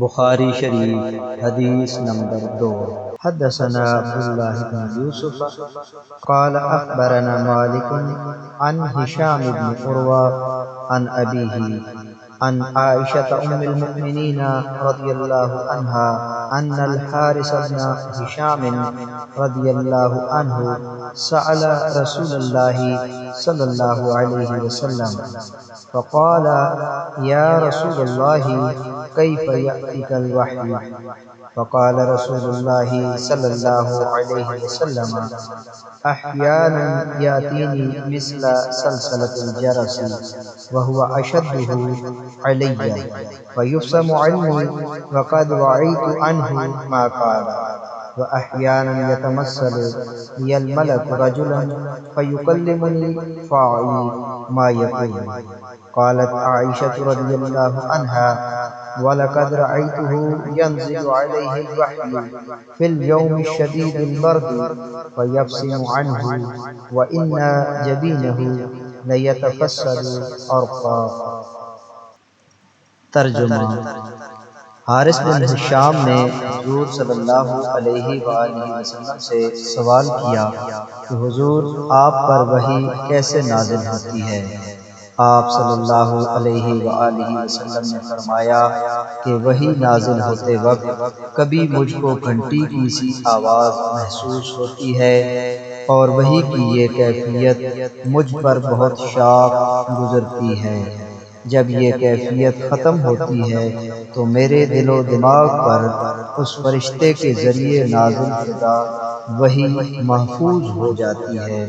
بخاری شریف حدیث نمبر 2۔ حدثنا عبداللہ بن یوسف قال اخبرنا مالک عن ہشام بن عروہ عن ابیہ عن عائشة ام المؤمنین رضی اللہ عنہا ان الحارث بن ہشام رضی اللہ عنہ سأل رسول اللہ صلی اللہ علیہ وسلم فقال یا رسول اللہ کیف یأتیک الوحی فقال رسول اللہ صلی اللہ علیہ وسلم احیانا یاتینی مثل سلسلة الجرس وهو اشده علی فیفسم عنی وقد وعیت عنہ ما قال وأحيانا يتمثل لي الملك رجلا فيكلمني فأعي ما يقول قالت عائشة رضي الله عنها ولقد رأيته ينزل عليه الوحي في اليوم الشديد البرد فيفصم عنه وإن جبينه ليتفسد عرقا۔ ترجمہ: حارث بن ہشام نے حضور صلی اللہ علیہ وآلہ وسلم سے سوال کیا کہ حضور آپ پر وحی کیسے نازل ہوتی ہے؟ آپ صلی اللہ علیہ وآلہ وسلم نے فرمایا کہ وحی نازل ہوتے وقت کبھی مجھ کو گھنٹی کی سی آواز محسوس ہوتی ہے اور وحی کی یہ کیفیت مجھ پر بہت شاق گزرتی ہے۔ جب یہ کیفیت ختم ہوتی ہے تو میرے دل و دماغ پر اس فرشتے کے ذریعے نازل شدہ وحی محفوظ ہو جاتی ہے،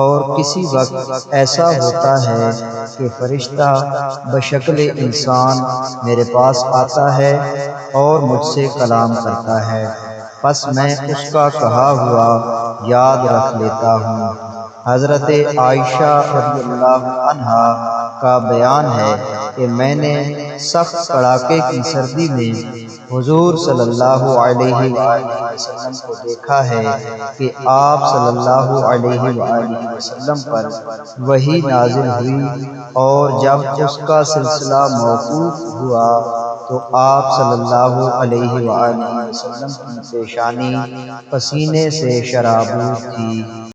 اور کسی وقت ایسا ہوتا ہے کہ فرشتہ بشکل انسان میرے پاس آتا ہے اور مجھ سے کلام کرتا ہے، پس میں اس کا کہا ہوا یاد رکھ لیتا ہوں۔ حضرت عائشہ رضی اللہ عنہا کا بیان ہے کہ میں نے سخت کڑاکے کی سردی میں حضور صلی اللہ علیہ وآلہ وسلم کو دیکھا ہے کہ آپ صلی اللہ علیہ وآلہ وسلم پر وحی نازل ہوئی، اور جب اس کا سلسلہ موقوف ہوا تو آپ صلی اللہ علیہ وآلہ وسلم کی پیشانی پسینے سے شرابور تھی۔